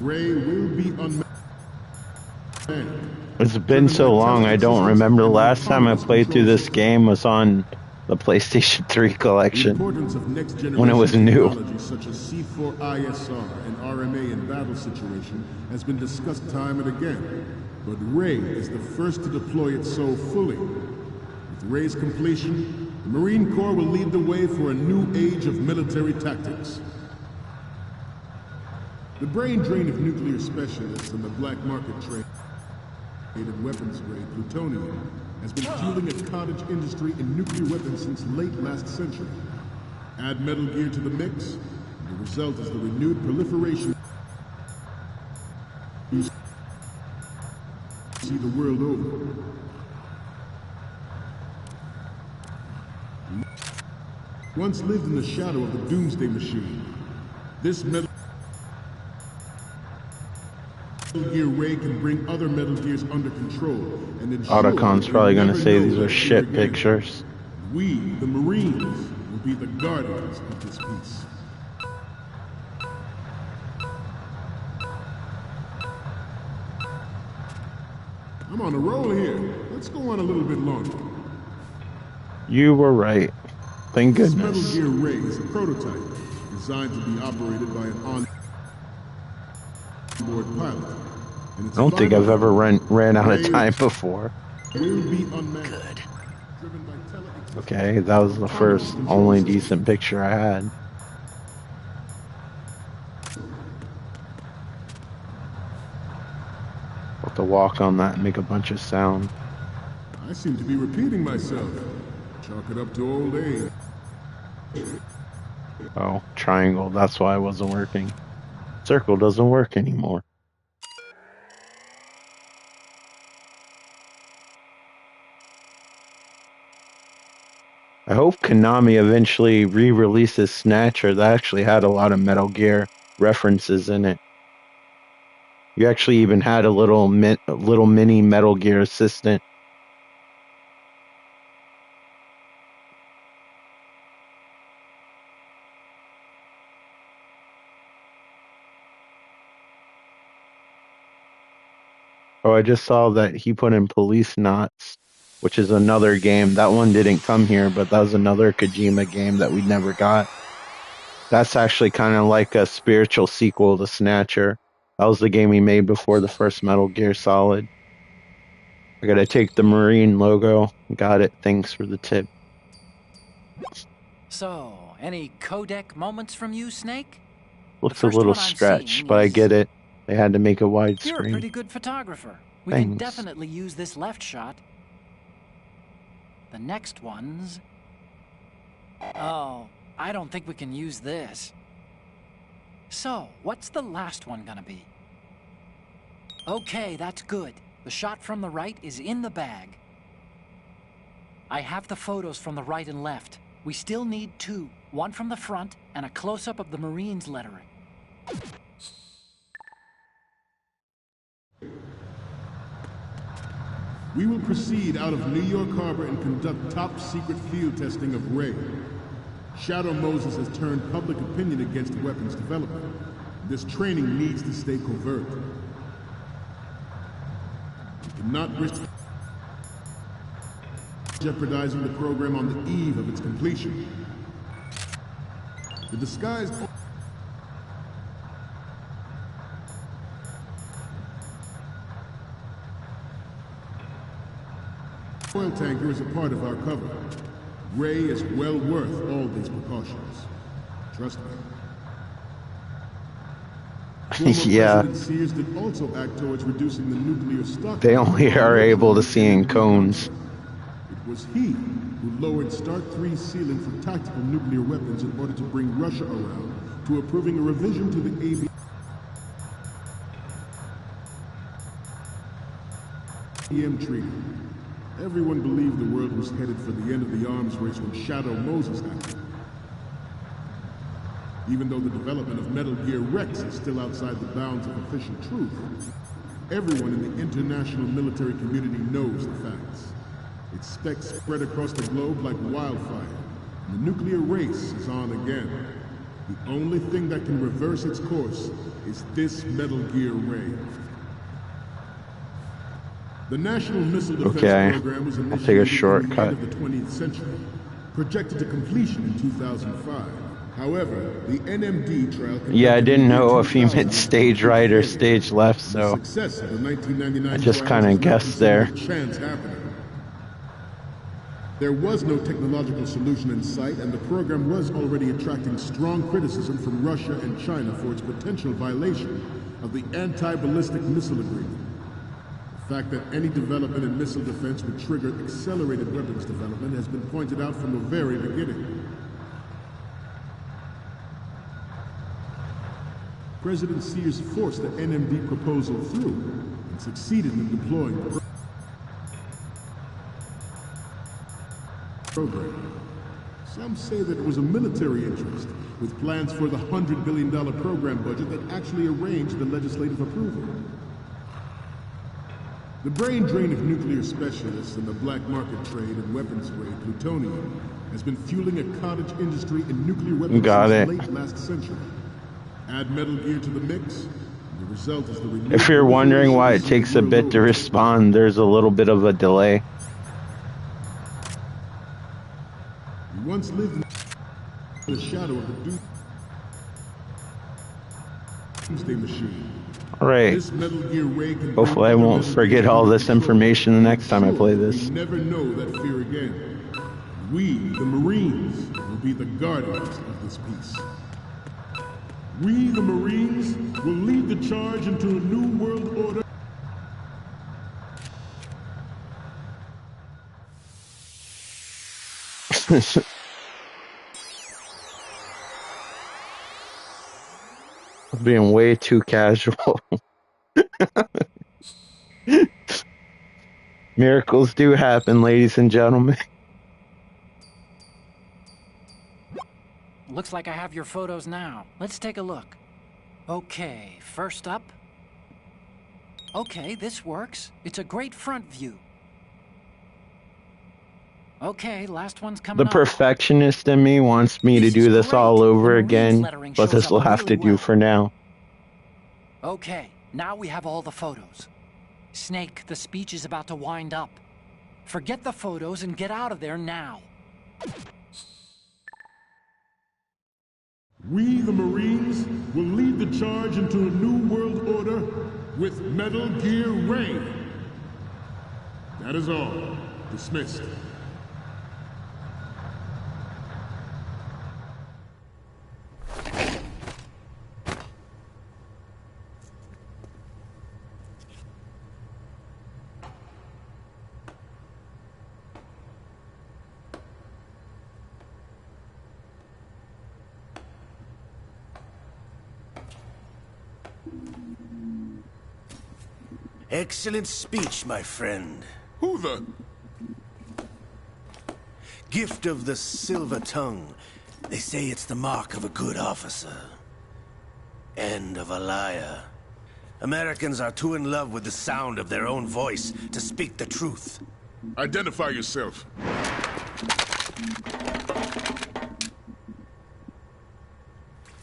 S4: Ray will be unmanned.
S5: It's been so long, I don't remember. The last time I played through this game was on the PlayStation 3
S4: The
S5: collection.
S4: importance of next generation
S5: When it was new.
S4: technology such as C4ISR and RMA in battle situation has been discussed time and again. But Ray is the first to deploy it so fully. With Ray's completion, the Marine Corps will lead the way for a new age of military tactics. The brain drain of nuclear specialists and the black market trade in weapons grade plutonium has been fueling a cottage industry in nuclear weapons since late last century. Add Metal Gear to the mix, and the result is the renewed proliferation you see the world over. Once lived in the shadow of the Doomsday Machine. This Metal Metal Gear Ray can bring other Metal Gears under control and ensure
S5: Otacon's
S4: that
S5: probably
S4: they
S5: gonna
S4: never
S5: say
S4: know
S5: these are
S4: that
S5: shit
S4: fear again.
S5: pictures.
S4: We, the Marines, will be the guardians of this peace. I'm on a roll here. Let's go on a little bit longer.
S5: You were right. Thank
S4: This Metal
S5: goodness.
S4: Gear Ray is a prototype designed to be operated by an on-board pilot. And its
S5: I don't think I've
S4: final
S5: ever ran out of
S4: Ray
S5: time before.
S4: will be unmanned.
S2: Good.
S4: Driven by tele-
S5: Okay, that was the first, only decent picture I had. Have to walk on that and make a bunch of sound.
S4: I seem to be repeating myself. Chalk it up to old age.
S5: Oh, triangle, that's why it wasn't working. Circle doesn't work anymore. I hope Konami eventually re-releases Snatcher. That actually had a lot of Metal Gear references in it. You actually even had a little mini Metal Gear assistant. Oh, I just saw that he put in Police Knots, which is another game. That one didn't come here, but that was another Kojima game that we never got. That's actually kind of like a spiritual sequel to Snatcher. That was the game he made before the first Metal Gear Solid. I gotta take the Marine logo. Got it. Thanks for the tip.
S1: So, any codec moments from you, Snake?
S5: Looks a
S1: first
S5: little
S1: one I'm
S5: stretched,
S1: seeing
S5: but I
S1: is-
S5: get it. They had to make a
S1: You're a
S5: widescreen.
S1: pretty good photographer. We can
S5: Thanks.
S1: definitely use this left shot. The next one's... Oh, I don't think we can use this. So, what's the last one gonna be? Okay, that's good. The shot from the right is in the bag. I have the photos from the right and left. We still need two. One from the front and a close-up of the Marines lettering.
S4: We will proceed out of New York Harbor and conduct top-secret field testing of Ray. Shadow Moses has turned public opinion against weapons development. This training needs to stay covert. We cannot risk jeopardizing the program on the eve of its completion. The disguised oil tanker is a part of our cover. Ray is well worth all these precautions. Trust me. Former
S5: Yeah.
S4: President Sears did also act towards reducing the nuclear stock.
S5: They only are able to see in cones.
S4: It was he who lowered Start 3's ceiling for tactical nuclear weapons in order to bring Russia around to approving a revision to the ABM Treaty. Everyone believed the world was headed for the end of the arms race when Shadow Moses acted. Even though the development of Metal Gear Rex is still outside the bounds of official truth, everyone in the international military community knows the facts. Its specs spread across the globe like wildfire, and the nuclear race is on again. The only thing that can reverse its course is this Metal Gear Ray. The National Missile Defense
S5: Okay,
S4: Program was
S5: I'll take a
S4: initiated in the
S5: shortcut.
S4: end of the 20th century, projected to completion in 2005. However, the NMD trial...
S5: Yeah, I didn't know if he meant
S4: 2000
S5: stage right or stage left, so
S4: the success of the 1999
S5: I just
S4: trials
S5: kinda
S4: has led to
S5: guessed
S4: some
S5: there.
S4: chance happening. There was no technological solution in sight, and the program was already attracting strong criticism from Russia and China for its potential violation of the Anti-Ballistic Missile Agreement. The fact that any development in missile defense would trigger accelerated weapons development has been pointed out from the very beginning. President Sears forced the NMD proposal through and succeeded in deploying the program. Some say that it was a military interest, with plans for the $100 billion program budget that actually arranged the legislative approval. The brain drain of nuclear specialists and the black market trade in weapons grade plutonium has been fueling a cottage industry in nuclear weapons since late last century. Add Metal Gear to the mix, and the result is the
S5: If you're wondering why it takes a bit to respond, there's a little bit of a delay.
S4: We once lived in the shadow of the Doomsday Machine.
S5: Alright. Hopefully I won't forget all this information the next time I play this.
S4: Never know that fear again. We, the Marines, will be the guardians of this peace. We, the Marines, will lead the charge into a new world order.
S5: Being way too casual. Miracles do happen, ladies and gentlemen.
S1: Looks like I have your photos now. Let's take a look. Okay, first up. Okay, this works. It's a great front view. Okay, last one's coming
S5: The perfectionist in me wants me to do this all over again, but this will have to do for now.
S1: Okay, now we have all the photos. Snake, the speech is about to wind up. Forget the photos and get out of there now.
S4: We, the Marines, will lead the charge into a new world order with Metal Gear Ray. That is all. Dismissed.
S9: Excellent speech, my friend.
S4: Who the?
S9: Gift of the silver tongue. They say it's the mark of a good officer. And of a liar. Americans are too in love with the sound of their own voice to speak the truth.
S4: Identify yourself.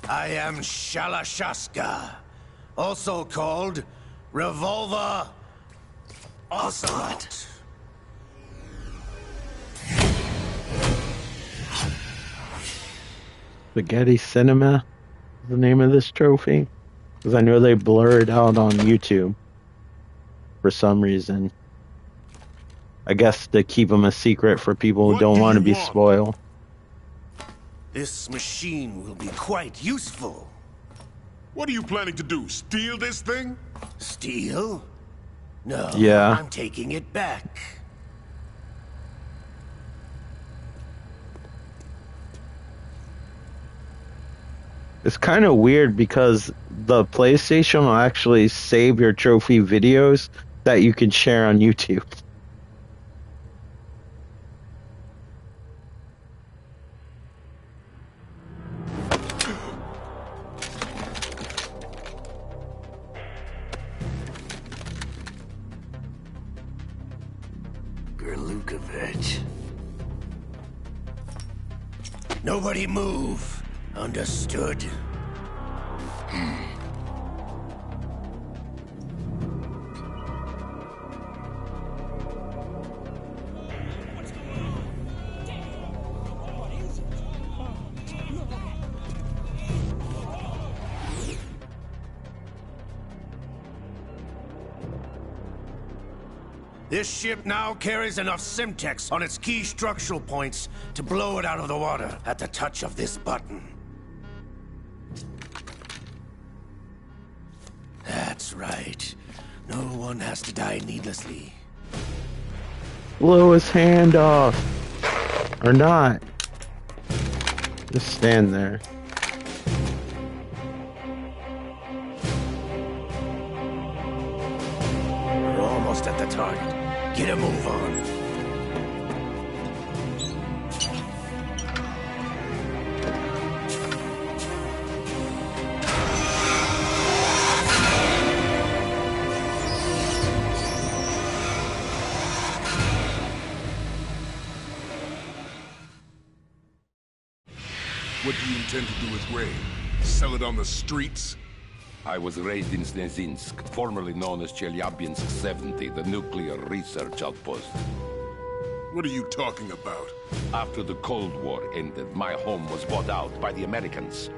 S9: I am Shalashaska, also called Revolver Ocelot.
S5: Spaghetti Cinema is the name of this trophy. Because I know they blur it out on YouTube for some reason. I guess to keep them a secret for people who don't want to be spoiled.
S9: This machine will be quite useful.
S4: What are you planning to do? Steal this thing?
S9: Steal? No.
S5: Yeah.
S9: I'm taking it back.
S5: It's kind of weird because the PlayStation will actually save your trophy videos that you can share on YouTube.
S9: Gerlukovich. Nobody move. Understood? This ship now carries enough Simtex on its key structural points to blow it out of the water at the touch of this button. That's right. No one has to die needlessly.
S5: Blow his hand off. Or not. Just stand there.
S9: We're almost at the target. Get a move on.
S4: What do you intend to do with Ray? Sell it on the streets?
S10: I was raised in Snezinsk, formerly known as Chelyabinsk 70, the nuclear research outpost.
S4: What are you talking about?
S10: After the Cold War ended, my home was bought out by the Americans.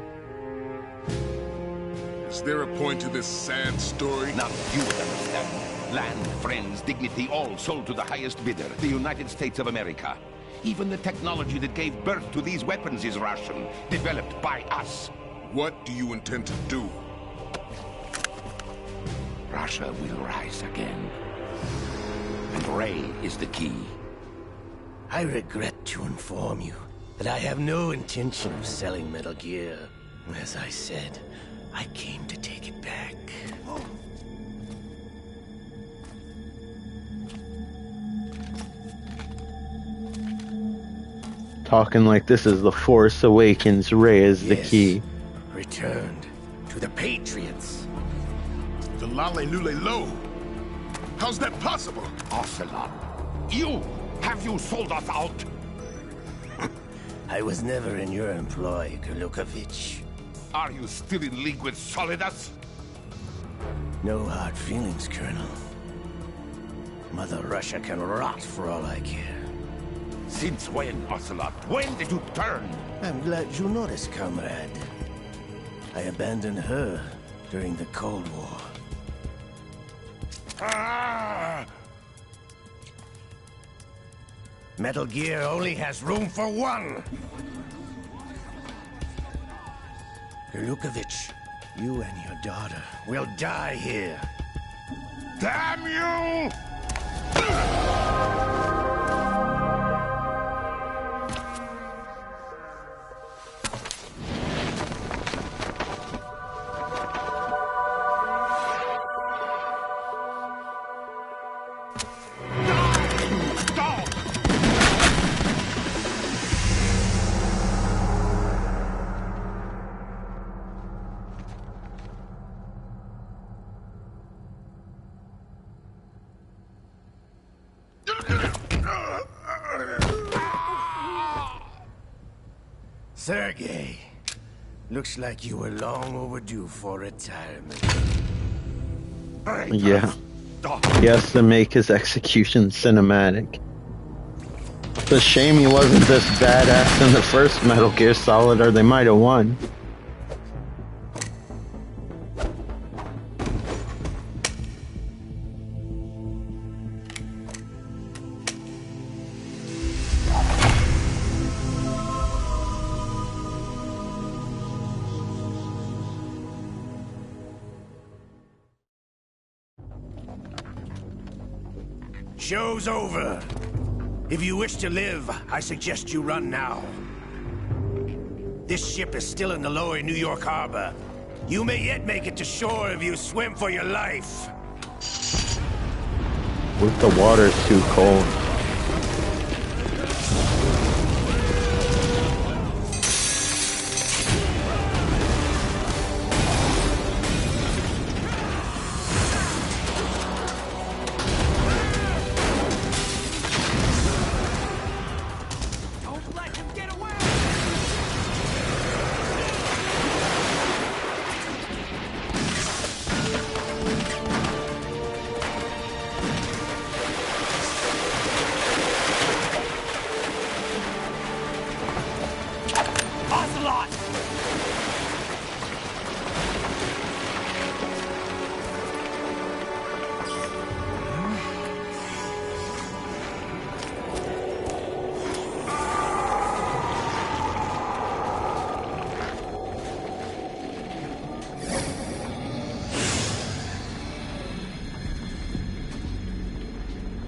S4: Is there a point to this sad story?
S10: Now you would understand. Land, friends, dignity, all sold to the highest bidder, the United States of America. Even the technology that gave birth to these weapons is Russian, developed by us.
S4: What do you intend to do?
S10: Russia will rise again. And Ray is the key.
S9: I regret to inform you that I have no intention of selling Metal Gear. As I said, I came to take it back.
S5: Talking like this is the Force Awakens, Ray is the key.
S9: Returned to the Patriots.
S4: The Lale Lule Lo? How's that possible?
S10: Ocelot, have you sold us out?
S9: I was never in your employ, Kurlukovich.
S10: Are you still in league with Solidus?
S9: No hard feelings, Colonel. Mother Russia can rot for all I care.
S10: Since when, Ocelot? When did you turn?
S9: I'm glad you noticed, comrade. I abandoned her during the Cold War.
S10: Ah!
S9: Metal Gear only has room for one! Kurlukovich, you and your daughter will die here.
S10: Damn you!
S9: Sergei, looks like you were long overdue for retirement.
S5: Yeah. He has to make his execution cinematic. It's a shame he wasn't this badass in the first Metal Gear Solid, or they might have won.
S9: Show's over. If you wish to live, I suggest you run now. This ship is still in the lower New York harbor. You may yet make it to shore if you swim for your life.
S5: What if the water's too cold?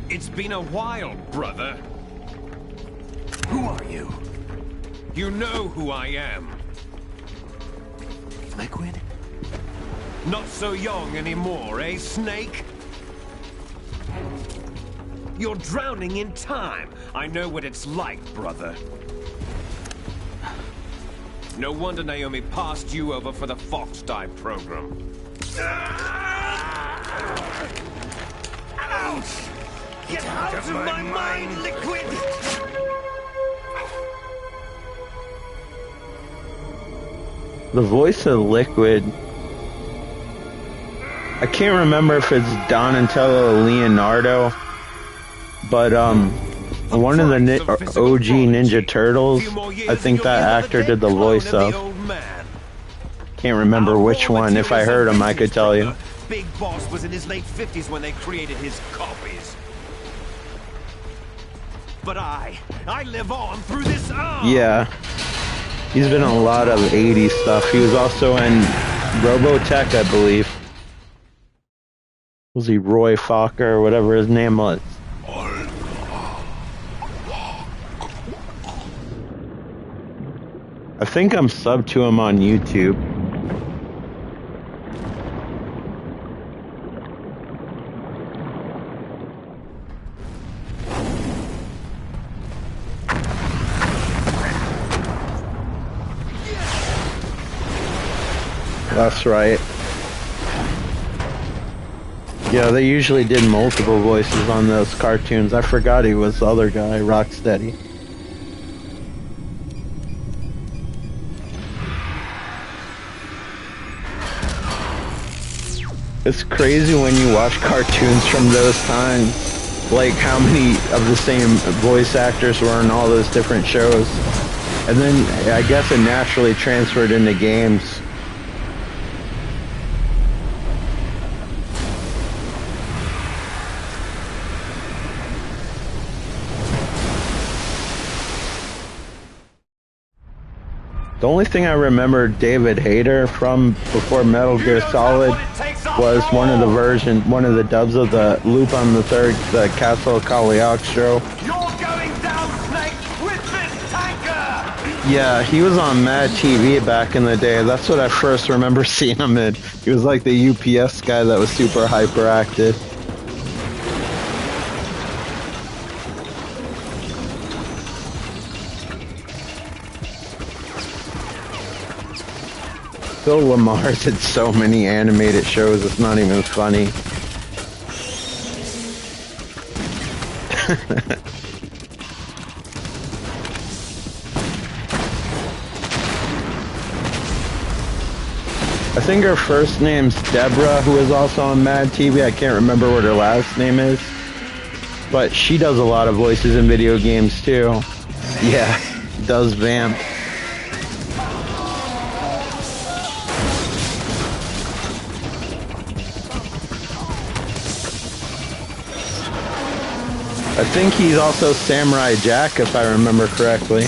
S11: It's been a while, brother.
S9: Who are you?
S11: You know who I am.
S2: Liquid?
S11: Not so young anymore, eh, Snake? You're drowning in time. I know what it's like, brother. No wonder Naomi passed you over for the Fox Die program.
S9: Ouch!
S11: Get out of my mind, Liquid!
S5: The voice of Liquid. I can't remember if it's Donatello or Leonardo, but one of the OG Ninja Turtles, I think that actor did the voice of. Can't remember which one. If I heard him, I could tell you.
S11: Big Boss was in his late 50s when they created his copies. But I live on through this arm.
S5: Yeah. He's been in a lot of 80s stuff. He was also in Robotech, I believe. Was he Roy Fokker or whatever his name was? I think I'm subbed to him on YouTube. That's right. Yeah, they usually did multiple voices on those cartoons. I forgot he was the other guy, Rocksteady. It's crazy when you watch cartoons from those times, like how many of the same voice actors were in all those different shows. And then I guess it naturally transferred into games. The only thing I remember David Hayter from before Metal Gear Solid was one of the dubs of the Lupin the Third, the Castle Cagliostro.
S11: You're going down, Snake, with this tanker!
S5: Yeah, he was on Mad TV back in the day. That's what I first remember seeing him in. He was like the UPS guy that was super hyperactive. Phil Lamar did so many animated shows, it's not even funny. I think her first name's Deborah, who is also on Mad TV. I can't remember what her last name is. But she does a lot of voices in video games too. Yeah, does Vamp. I think he's also Samurai Jack, if I remember correctly.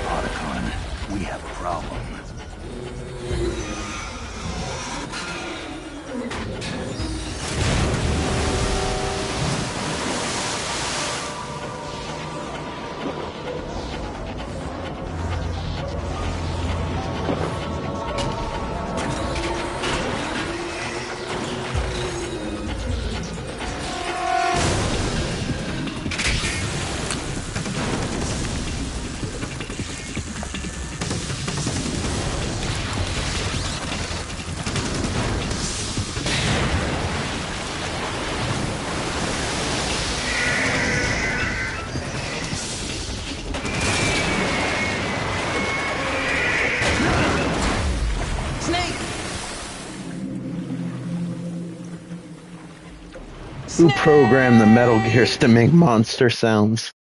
S2: Otacon, we have a problem. Who programmed the Metal Gears to make monster sounds?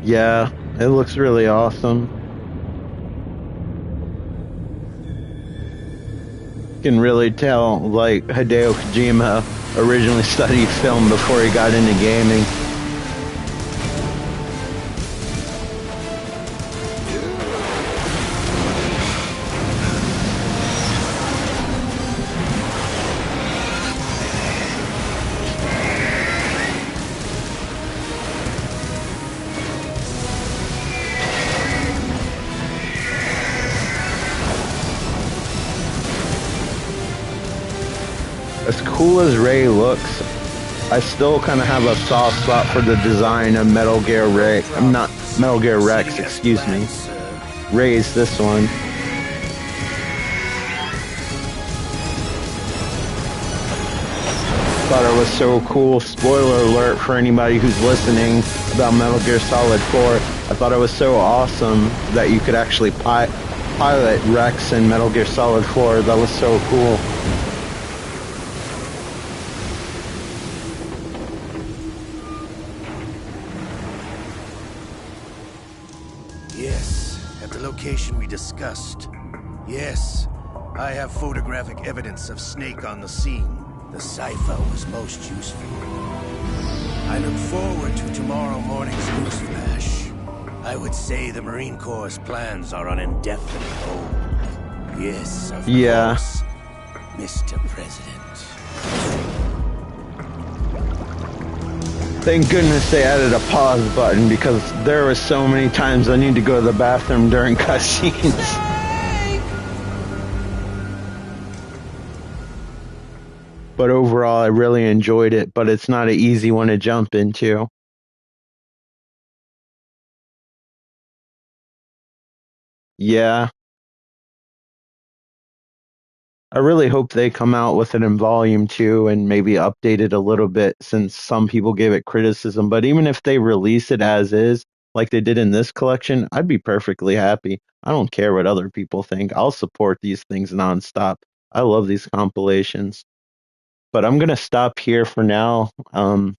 S2: Yeah, it looks really awesome. You can really tell, like, Hideo Kojima originally studied film before he got into gaming. As cool as Ray looks,
S5: I still kind of have a soft spot for the design of Metal Gear Rex. I'm not Metal Gear Rex, excuse me. Raise this one. Thought it was so cool. Spoiler alert for anybody who's listening about Metal Gear Solid 4. I thought it was so awesome that you could actually pilot Rex in Metal Gear Solid 4. That was so cool.
S9: Yes, at the location we discussed. Yes, I have photographic evidence of Snake on the scene. The cipher was most useful. I look forward to tomorrow morning's news flash. I would say the Marine Corps' plans are on indefinite hold. Yes, of course, Mr. President.
S5: Thank goodness they added a pause button, because there were so many times I need to go to the bathroom during cutscenes. But overall, I really enjoyed it, but it's not an easy one to jump into. Yeah. I really hope they come out with it in Volume 2 and maybe update it a little bit, since some people gave it criticism. But even if they release it as is, like they did in this collection, I'd be perfectly happy. I don't care what other people think. I'll support these things nonstop. I love these compilations. But I'm going to stop here for now. I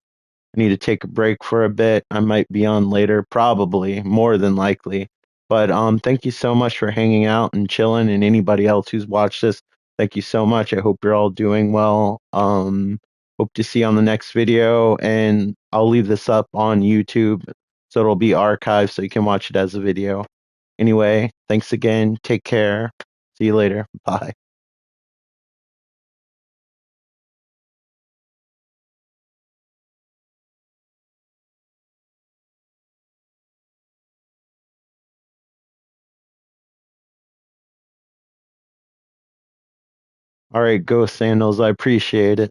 S5: need to take a break for a bit. I might be on later, probably, more than likely. But thank you so much for hanging out and chilling, and anybody else who's watched this, thank you so much. I hope you're all doing well. Hope to see you on the next video, and I'll leave this up on YouTube, so it'll be archived so you can watch it as a video. Anyway, thanks again. Take care. See you later. Bye. All right, Ghost Sandals, I appreciate it.